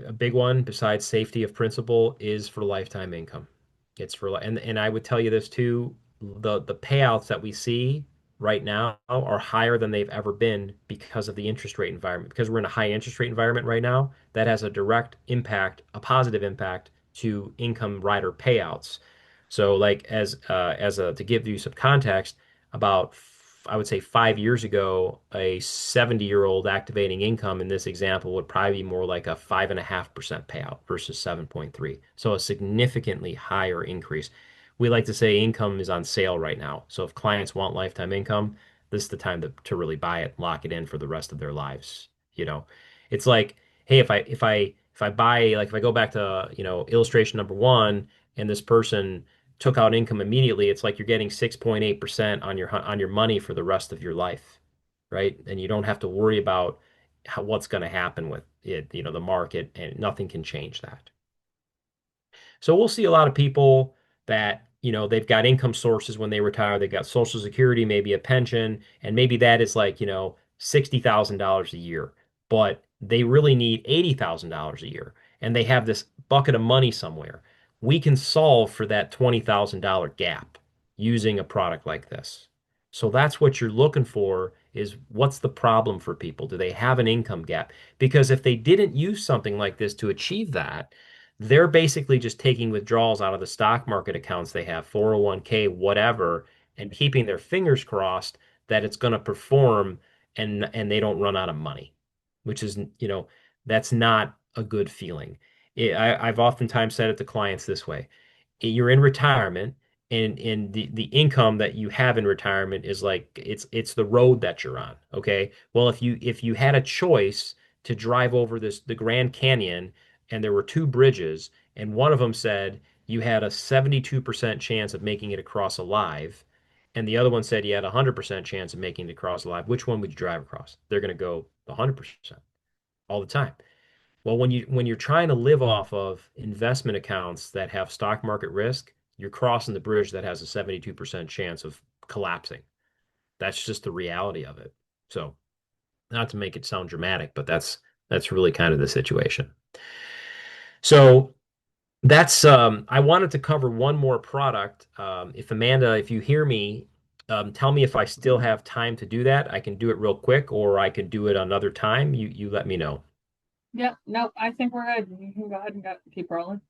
a big one besides safety of principal, is for lifetime income. It's for and I would tell you this too, the payouts that we see right now are higher than they've ever been because of the interest rate environment. Because we're in a high interest rate environment right now, that has a direct impact, a positive impact to income rider payouts. So like to give you some context, about I would say 5 years ago, a 70-year-old activating income in this example would probably be more like a 5.5% payout versus 7.3. So a significantly higher increase. We like to say income is on sale right now. So if clients want lifetime income, this is the time to really buy it, lock it in for the rest of their lives. It's like, hey, if I buy, like if I go back to, illustration number one, and this person took out income immediately, it's like you're getting 6.8% on your money for the rest of your life, right? And you don't have to worry about what's going to happen with it, the market, and nothing can change that. So we'll see a lot of people that, they've got income sources when they retire. They've got Social Security, maybe a pension, and maybe that is like, $60,000 a year, but they really need $80,000 a year. And they have this bucket of money somewhere. We can solve for that $20,000 gap using a product like this. So that's what you're looking for is what's the problem for people? Do they have an income gap? Because if they didn't use something like this to achieve that, they're basically just taking withdrawals out of the stock market accounts they have, 401k, whatever, and keeping their fingers crossed that it's going to perform and they don't run out of money, which is, that's not a good feeling. I've oftentimes said it to clients this way. You're in retirement and the income that you have in retirement is like it's the road that you're on. Okay. Well, if you had a choice to drive over the Grand Canyon, and there were two bridges, and one of them said you had a 72% chance of making it across alive, and the other one said you had a 100% chance of making it across alive. Which one would you drive across? They're going to go 100% all the time. Well, when you're trying to live off of investment accounts that have stock market risk, you're crossing the bridge that has a 72% chance of collapsing. That's just the reality of it. So, not to make it sound dramatic, but that's really kind of the situation. So, that's I wanted to cover one more product. If Amanda, if you hear me, tell me if I still have time to do that. I can do it real quick, or I could do it another time. You let me know. Yeah, no, I think we're good. You can go ahead and keep rolling.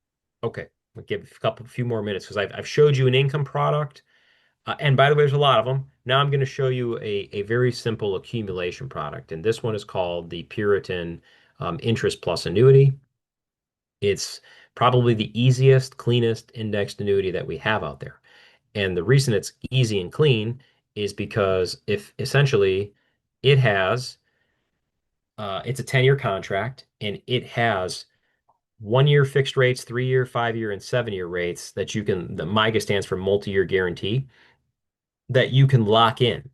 Okay, I'll give a few more minutes because I've showed you an income product, and by the way, there's a lot of them. Now I'm going to show you a very simple accumulation product, and this one is called the Puritan Interest Plus Annuity. It's probably the easiest, cleanest indexed annuity that we have out there. And the reason it's easy and clean is because if essentially it has, it's a 10-year contract and it has 1 year fixed rates, 3 year, 5 year, and 7 year rates that you can, the MIGA stands for multi-year guarantee, that you can lock in.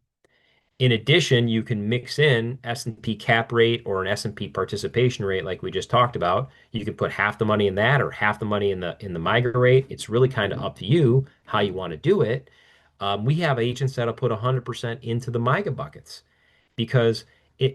In addition, you can mix in S&P cap rate or an S&P participation rate like we just talked about. You can put half the money in that or half the money in the MIGA rate. It's really kind of up to you how you want to do it. We have agents that'll put 100% into the MIGA buckets because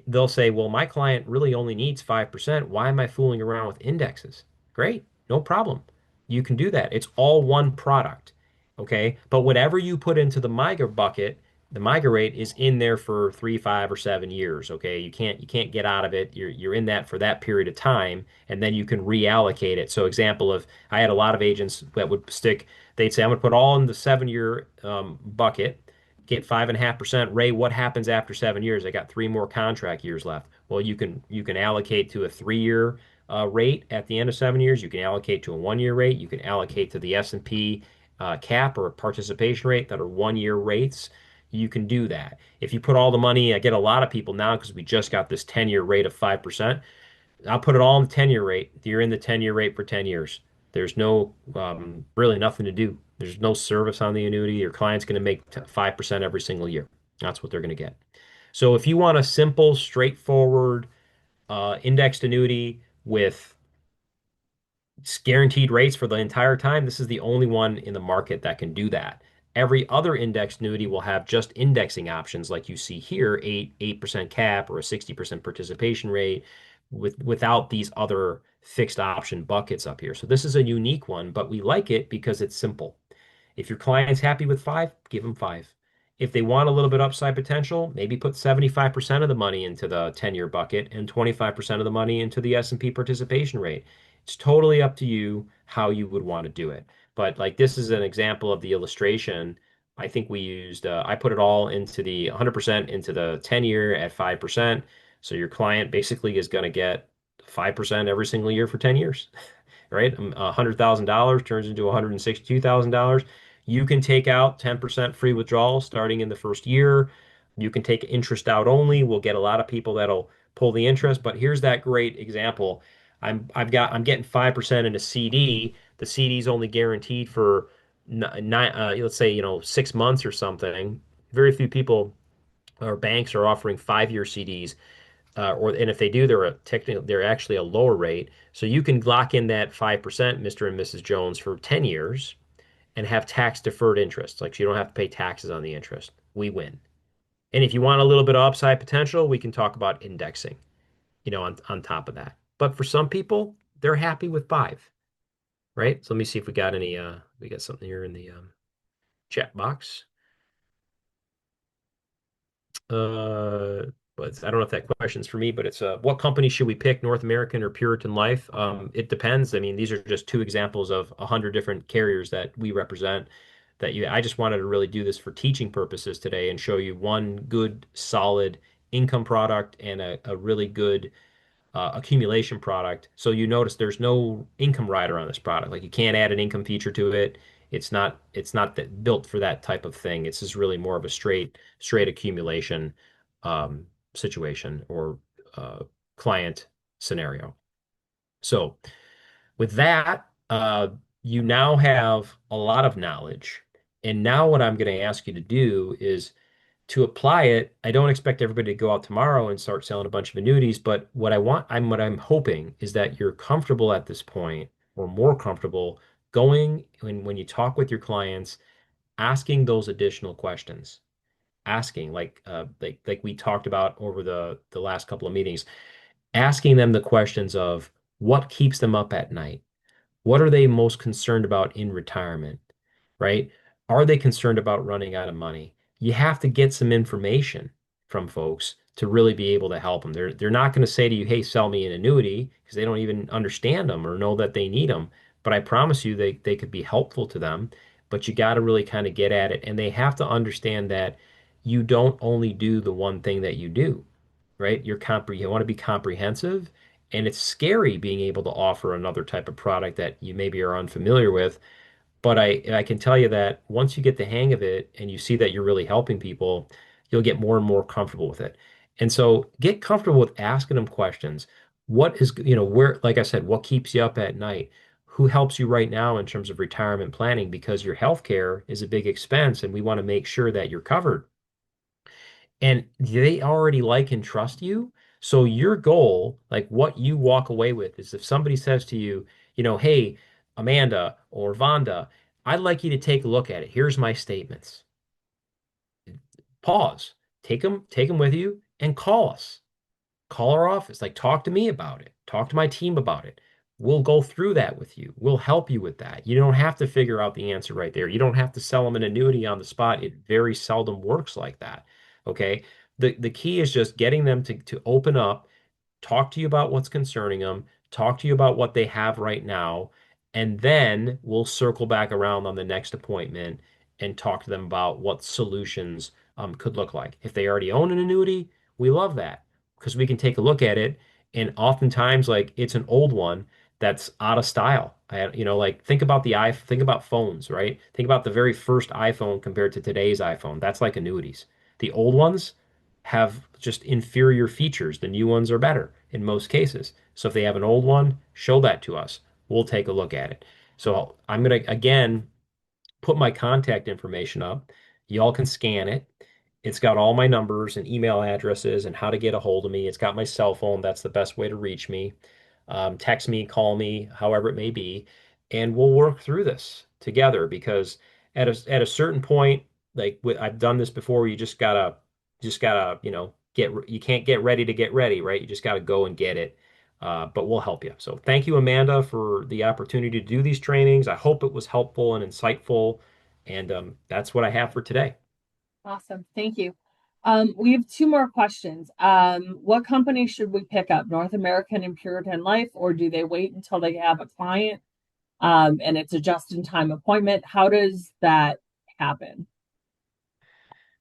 they'll say, well, my client really only needs 5%. Why am I fooling around with indexes? Great, no problem. You can do that. It's all one product. Okay. But whatever you put into the MIGA bucket, the MIGA rate is in there for 3, 5, or 7 years. Okay. You can't get out of it. You're in that for that period of time, and then you can reallocate it. So example of I had a lot of agents that would stick, they'd say, I'm gonna put all in the 7 year bucket, get 5.5%. Ray, what happens after 7 years? I got 3 more contract years left. Well, you can allocate to a 3 year rate at the end of 7 years. You can allocate to a 1 year rate. You can allocate to the S&P cap or participation rate that are 1 year rates. You can do that. If you put all the money, I get a lot of people now because we just got this 10-year rate of 5%. I'll put it all in the 10-year rate. You're in the 10-year rate for 10 years. There's no really nothing to do. There's no service on the annuity. Your client's going to make 5% every single year. That's what they're going to get. So if you want a simple, straightforward indexed annuity with guaranteed rates for the entire time, this is the only one in the market that can do that. Every other indexed annuity will have just indexing options like you see here, 8% cap or a 60% participation rate without these other fixed option buckets up here. So this is a unique one, but we like it because it's simple. If your client's happy with 5, give them 5. If they want a little bit upside potential, maybe put 75% of the money into the 10-year bucket and 25% of the money into the S&P participation rate. It's totally up to you how you would want to do it. But like this is an example of the illustration. I think we used, I put it all into the 100% into the 10-year at 5%. So your client basically is going to get 5% every single year for 10 years, right? $100,000 turns into $162,000. You can take out 10% free withdrawal starting in the first year. You can take interest out only. We'll get a lot of people that'll pull the interest, but here's that great example. I'm getting 5% in a CD. The CD is only guaranteed for let's say 6 months or something. Very few people or banks are offering 5 year CDs, and if they do, they're actually a lower rate. So you can lock in that 5%, Mr. and Mrs. Jones, for 10 years and have tax deferred interest. Like, so you don't have to pay taxes on the interest. We win. And if you want a little bit of upside potential, we can talk about indexing, on top of that. But for some people, they're happy with 5, right? So let me see if we got any, we got something here in the chat box. Uh, but I don't know if that question's for me, but it's what company should we pick, North American or Puritan Life? It depends. I mean, these are just two examples of 100 different carriers that we represent. I just wanted to really do this for teaching purposes today and show you one good, solid income product and a really good accumulation product. So you notice there's no income rider on this product. Like you can't add an income feature to it. It's not built for that type of thing. It's just really more of a straight accumulation situation or client scenario. So with that, you now have a lot of knowledge. And now what I'm going to ask you to do is to apply it. I don't expect everybody to go out tomorrow and start selling a bunch of annuities, but what I'm hoping is that you're comfortable at this point, or more comfortable going when you talk with your clients, asking those additional questions, asking like we talked about over the last couple of meetings, asking them the questions of what keeps them up at night. What are they most concerned about in retirement, right? Are they concerned about running out of money? You have to get some information from folks to really be able to help them. They're not going to say to you, "Hey, sell me an annuity," because they don't even understand them or know that they need them. But I promise you, they could be helpful to them. But you got to really kind of get at it, and they have to understand that you don't only do the one thing that you do, right? You want to be comprehensive, and it's scary being able to offer another type of product that you maybe are unfamiliar with. But I can tell you that once you get the hang of it and you see that you're really helping people, you'll get more and more comfortable with it. And so get comfortable with asking them questions. What is, where, like I said, what keeps you up at night? Who helps you right now in terms of retirement planning? Because your healthcare is a big expense and we want to make sure that you're covered, and they already like and trust you. So your goal, like what you walk away with, is if somebody says to you, hey, Amanda or Vonda, I'd like you to take a look at it. Here's my statements. Pause, take them with you and call us. Call our office, like talk to me about it. Talk to my team about it. We'll go through that with you. We'll help you with that. You don't have to figure out the answer right there. You don't have to sell them an annuity on the spot. It very seldom works like that. Okay. The key is just getting them to open up, talk to you about what's concerning them, talk to you about what they have right now, and then we'll circle back around on the next appointment and talk to them about what solutions could look like. If they already own an annuity, we love that because we can take a look at it, and oftentimes like it's an old one that's out of style. Like think about phones, right? Think about the very first iPhone compared to today's iPhone. That's like annuities. The old ones have just inferior features. The new ones are better in most cases. So if they have an old one, show that to us. We'll take a look at it. So I'm going to again put my contact information up. Y'all can scan it. It's got all my numbers and email addresses and how to get a hold of me. It's got my cell phone. That's the best way to reach me. Text me, call me, however it may be, and we'll work through this together because at a certain point, like I've done this before, you just gotta, you can't get ready to get ready, right? You just gotta go and get it. But we'll help you. So thank you, Amanda, for the opportunity to do these trainings. I hope it was helpful and insightful. And that's what I have for today. Awesome. Thank you. We have two more questions. What company should we pick up? North American and Puritan Life, or do they wait until they have a client and it's a just-in-time appointment? How does that happen?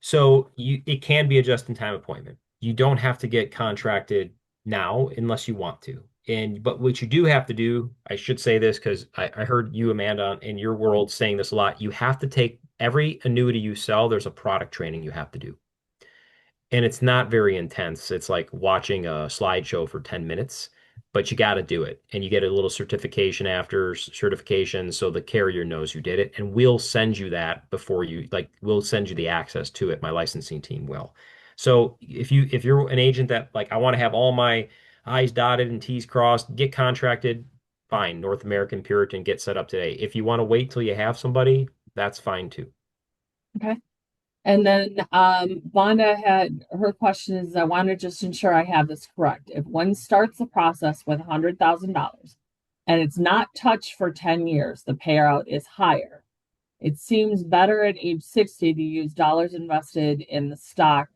So it can be a just-in-time appointment. You don't have to get contracted now unless you want to. But what you do have to do, I should say this because I heard you, Amanda, in your world saying this a lot. You have to take every annuity you sell, there's a product training you have to do. And it's not very intense. It's like watching a slideshow for 10 minutes, but you got to do it. And you get a little certification after certification so the carrier knows you did it. And we'll send you that before we'll send you the access to it. My licensing team will. So if you're an agent that like I want to have all my I's dotted and T's crossed, get contracted, fine. North American Puritan, get set up today. If you want to wait till you have somebody, that's fine too. Okay. And then Vonda had her question is I want to just ensure I have this correct. If one starts the process with $100,000 and it's not touched for 10 years, the payout is higher. It seems better at age 60 to use dollars invested in the stock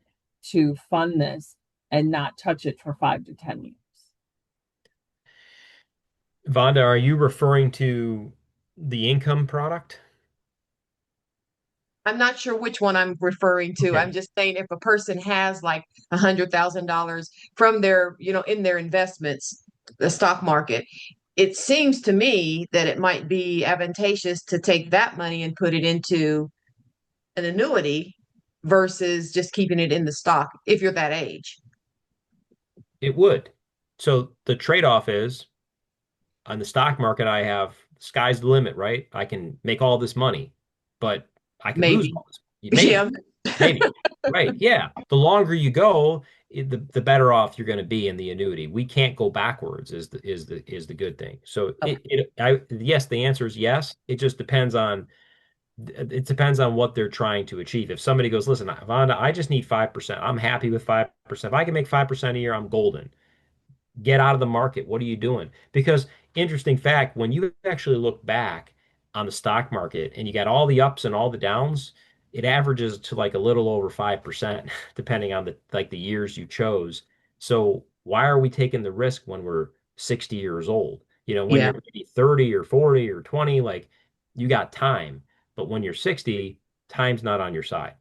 to fund this and not touch it for 5 to 10 years. Vonda, are you referring to the income product? I'm not sure which one I'm referring to. I'm Okay. just saying if a person has like $100,000 from in their investments, the stock market, it seems to me that it might be advantageous to take that money and put it into an annuity versus just keeping it in the stock if you're that age. It would. So the trade-off is on the stock market, I have sky's the limit, right? I can make all this money, but I could lose Maybe. all this. Yeah. Maybe, maybe. Right. Yeah. The longer you go, the better off you're going to be in the annuity. We can't go backwards is the good thing. So Okay. yes, the answer is yes. It depends on what they're trying to achieve. If somebody goes, listen, Vonda, I just need 5%. I'm happy with 5%. If I can make 5% a year, I'm golden. Get out of the market. What are you doing? Because interesting fact, when you actually look back on the stock market and you got all the ups and all the downs, it averages to like a little over 5%, depending on the years you chose. So why are we taking the risk when we're 60 years old? When Yeah. you're maybe 30 or 40 or 20, like you got time. But when you're 60, time's not on your side.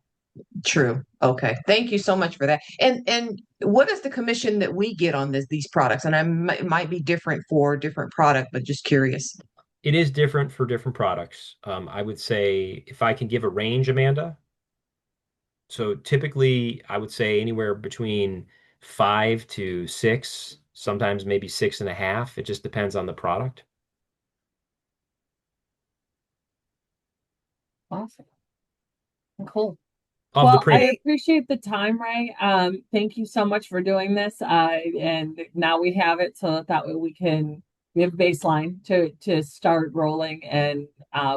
True. Okay. Thank you so much for that. And what is the commission that we get on these products? And it might be different for different product, but just curious. It is different for different products. I would say if I can give a range, Amanda, so typically I would say anywhere between 5 to 6, sometimes maybe 6.5. It just depends on the product. Awesome. Cool. Of the Well, I premium. appreciate the time, Ray. Thank you so much for doing this. And now we have it so that way we have baseline to start rolling and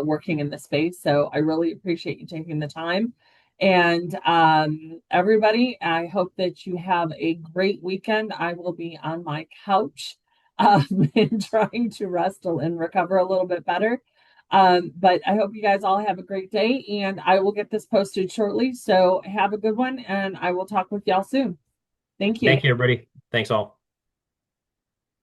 working in the space. So I really appreciate you taking the time. And everybody, I hope that you have a great weekend. I will be on my couch and trying to rest and recover a little bit better. But I hope you guys all have a great day, and I will get this posted shortly. So have a good one, and I will talk with y'all soon. Thank you. Thank you, everybody. Thanks all.